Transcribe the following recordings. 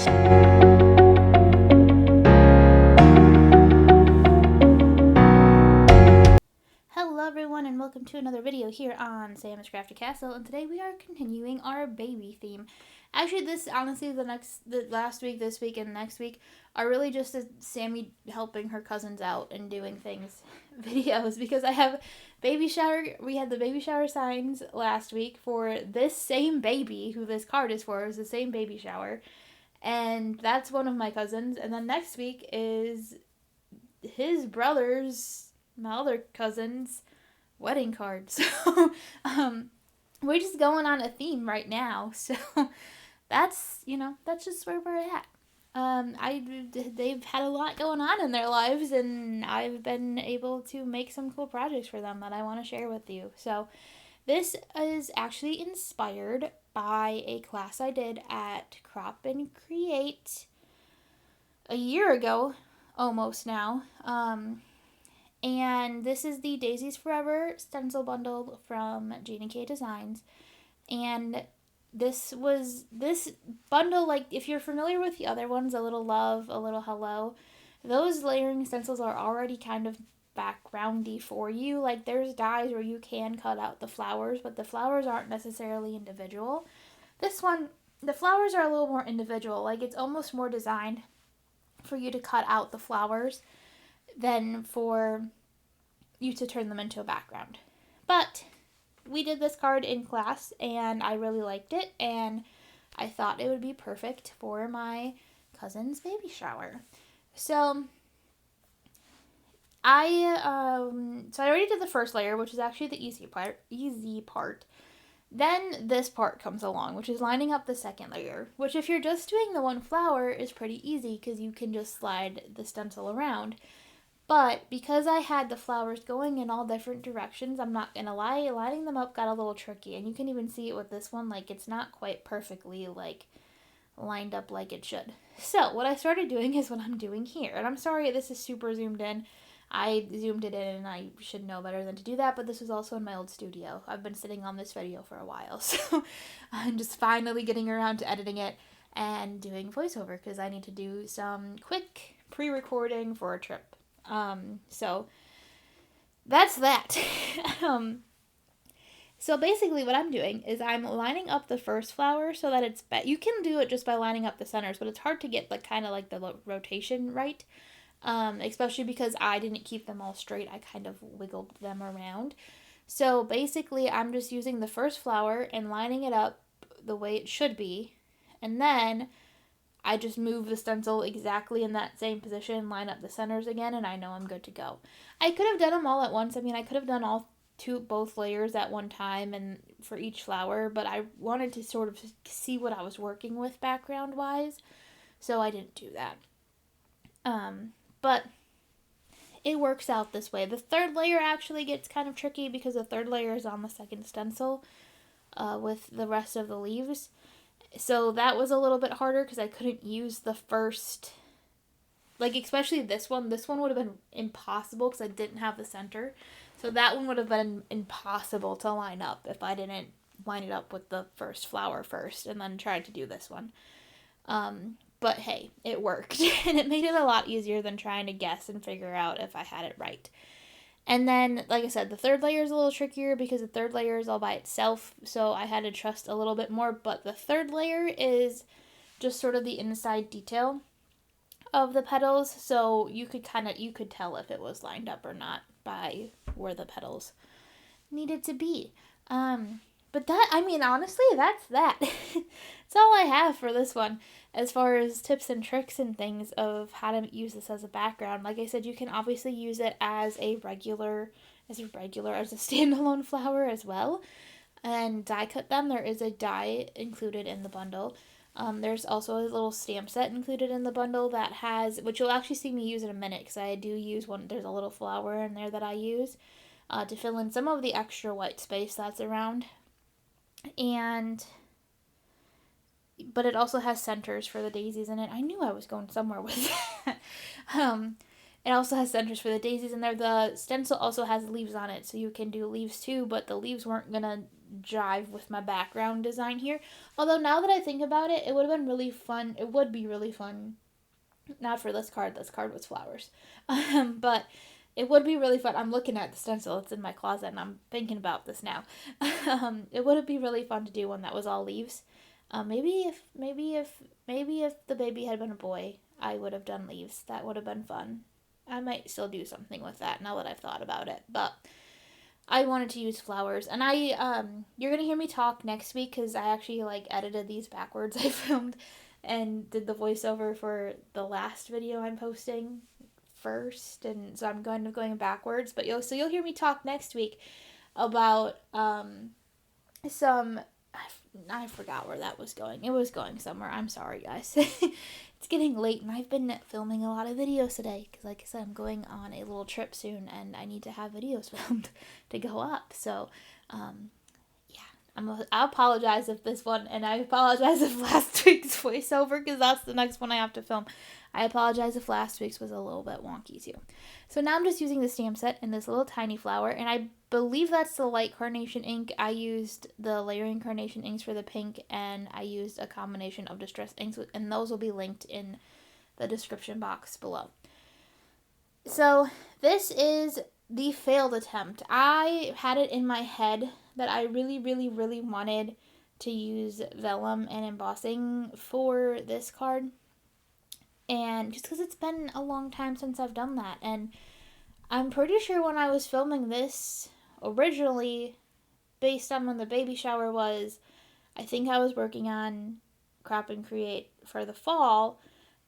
Hello everyone and welcome to another video here on Sam's Crafty Castle, and today we are continuing our baby theme. Actually, this honestly the last week, this week, and next week are really just Sammy helping her cousins out and doing things videos, because I have baby shower. We had the baby shower signs last week for this same baby who this card is for. It was the same baby shower, and that's one of my cousins. And then next week is his brother's, my other cousin's wedding card. So we're just going on a theme right now. So that's just where we're at. They've had a lot going on in their lives, and I've been able to make some cool projects for them that I want to share with you. So this is actually inspired by a class I did at Crop and Create a year ago, almost now. And this is the Daisies Forever stencil bundle from Gina Designs. And this bundle, like, if you're familiar with the other ones, A Little Love, A Little Hello, those layering stencils are already kind of backgroundy for you. Like, there's dies where you can cut out the flowers, but the flowers aren't necessarily individual. This one, the flowers are a little more individual. Like, it's almost more designed for you to cut out the flowers than for you to turn them into a background. But we did this card in class, and I really liked it, and I thought it would be perfect for my cousin's baby shower. So I already did the first layer, which is actually the easy part. Then this part comes along, which is lining up the second layer, which, if you're just doing the one flower, is pretty easy because you can just slide the stencil around. But because I had the flowers going in all different directions, I'm not going to lie, lining them up got a little tricky. And you can even see it with this one, like, it's not quite perfectly, like, lined up like it should. So what I started doing is what I'm doing here. And I'm sorry this is super zoomed in. I zoomed it in, and I should know better than to do that, but this was also in my old studio. I've been sitting on this video for a while, so I'm just finally getting around to editing it and doing voiceover, because I need to do some quick pre-recording for a trip. So that's that. So basically what I'm doing is I'm lining up the first flower so that it's you can do it just by lining up the centers, but it's hard to get the rotation right. Especially because I didn't keep them all straight. I kind of wiggled them around. So basically I'm just using the first flower and lining it up the way it should be, and then I just move the stencil exactly in that same position, line up the centers again, and I know I'm good to go. I could have done them all at once. I mean, I could have done both layers at one time and for each flower, but I wanted to sort of see what I was working with background wise, so I didn't do that. But it works out this way. The third layer actually gets kind of tricky because the third layer is on the second stencil with the rest of the leaves. So that was a little bit harder because I couldn't use the first, like, especially this one. This one would have been impossible because I didn't have the center. So that one would have been impossible to line up if I didn't line it up with the first flower first and then try to do this one. But hey, it worked, and it made it a lot easier than trying to guess and figure out if I had it right. And then, like I said, the third layer is a little trickier because the third layer is all by itself, so I had to trust a little bit more, but the third layer is just sort of the inside detail of the petals, so you could tell if it was lined up or not by where the petals needed to be. But that, I mean, honestly, that's that. That's all I have for this one as far as tips and tricks and things of how to use this as a background. Like I said, you can obviously use it as a standalone flower as well. And die cut them. There is a die included in the bundle. There's also a little stamp set included in the bundle that has, which you'll actually see me use in a minute, because I do use one. There's a little flower in there that I use to fill in some of the extra white space that's around. But it also has centers for the daisies in it. I knew I was going somewhere with that. It also has centers for the daisies in there. The stencil also has leaves on it, so you can do leaves too, but the leaves weren't going to jive with my background design here. Although now that I think about it, it would have been really fun. It would be really fun. Not for this card. This card was flowers. But it would be really fun. I'm looking at the stencil. It's in my closet, and I'm thinking about this now. It would be really fun to do one that was all leaves. Maybe if the baby had been a boy, I would have done leaves. That would have been fun. I might still do something with that now that I've thought about it. But I wanted to use flowers, and you're gonna hear me talk next week because I actually edited these backwards. I filmed and did the voiceover for the last video I'm posting first, and so I'm going backwards. But you'll hear me talk next week about some. I forgot where that was going. It was going somewhere. I'm sorry, guys. It's getting late, and I've been filming a lot of videos today because, like I said, I'm going on a little trip soon, and I need to have videos filmed to go up. So, I apologize if this one, and I apologize if last week's voiceover, because that's the next one I have to film. I apologize if last week's was a little bit wonky too. So now I'm just using the stamp set in this little tiny flower, and I believe that's the light carnation ink. I used the layering carnation inks for the pink, and I used a combination of distress inks, and those will be linked in the description box below. So this is the failed attempt. I had it in my head that I really, really, really wanted to use vellum and embossing for this card. And just because it's been a long time since I've done that. And I'm pretty sure when I was filming this originally, based on when the baby shower was, I think I was working on Crop and Create for the fall.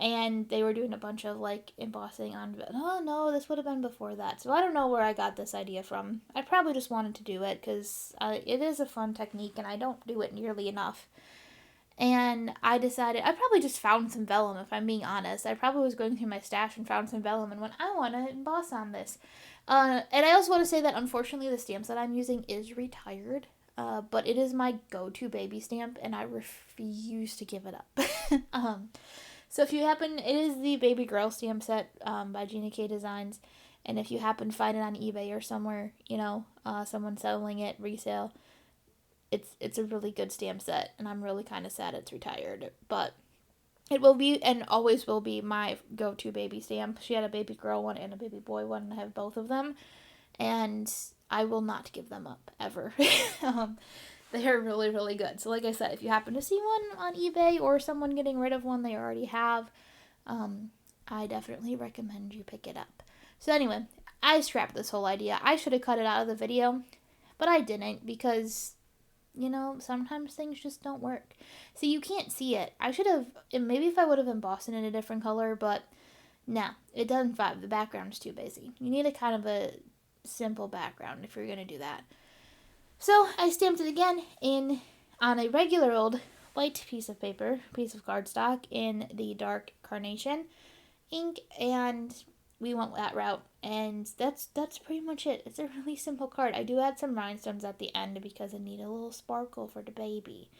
And they were doing a bunch of embossing on. Oh no, this would have been before that. So I don't know where I got this idea from. I probably just wanted to do it because it is a fun technique, and I don't do it nearly enough. And I decided I probably just found some vellum. If I'm being honest, I probably was going through my stash and found some vellum and went, I want to emboss on this. And I also want to say that unfortunately the stamp that I'm using is retired. But it is my go-to baby stamp, and I refuse to give it up. So if you happen, it is the Baby Girl stamp set by Gina K Designs. And if you happen to find it on eBay or somewhere, someone selling it resale, it's a really good stamp set. And I'm really kind of sad it's retired. But it will be, and always will be, my go-to baby stamp. She had a baby girl one and a baby boy one, and I have both of them. And I will not give them up, ever. They are really, really good. So like I said, if you happen to see one on eBay or someone getting rid of one they already have, I definitely recommend you pick it up. So anyway, I scrapped this whole idea. I should have cut it out of the video, but I didn't because, sometimes things just don't work. So you can't see it. I should have, maybe if I would have embossed it in a different color, but no, it doesn't vibe. The background's too busy. You need a kind of a simple background if you're going to do that. So I stamped it again on a regular old light piece of cardstock in the dark carnation ink, and we went that route, and that's pretty much it. It's a really simple card. I do add some rhinestones at the end because I need a little sparkle for the baby,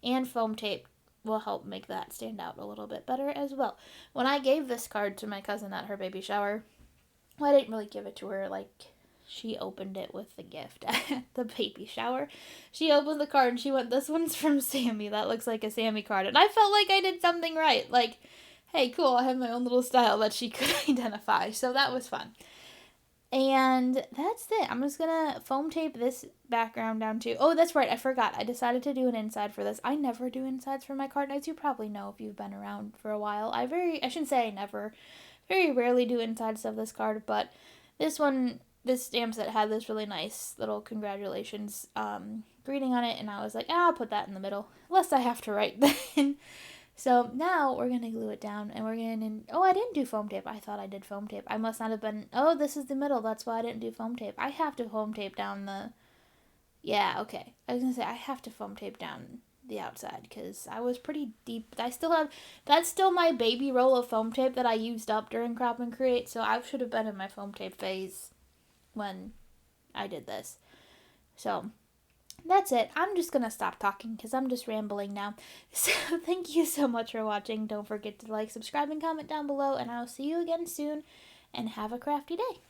and foam tape will help make that stand out a little bit better as well. When I gave this card to my cousin at her baby shower, well, I didn't really give it to her she opened it with the gift at the baby shower. She opened the card and she went, this one's from Sammy. That looks like a Sammy card. And I felt like I did something right. Hey, cool, I have my own little style that she could identify. So that was fun. And that's it. I'm just going to foam tape this background down too. Oh, that's right. I forgot. I decided to do an inside for this. I never do insides for my card, as you probably know if you've been around for a while. I shouldn't say I never, very rarely do insides of this card, but this stamp set had this really nice little congratulations greeting on it, and I was like, I'll put that in the middle, lest I have to write then. So now we're going to glue it down, and we're going to, I didn't do foam tape. I thought I did foam tape. I must not have been, this is the middle, that's why I didn't do foam tape. I have to foam tape down yeah, okay. I was going to say, I have to foam tape down the outside, because I was pretty deep. That's still my baby roll of foam tape that I used up during Crop and Create, so I should have been in my foam tape phase when I did this. So that's it. I'm just gonna stop talking because I'm just rambling now. So thank you so much for watching. Don't forget to subscribe, and comment down below, and I'll see you again soon, and have a crafty day.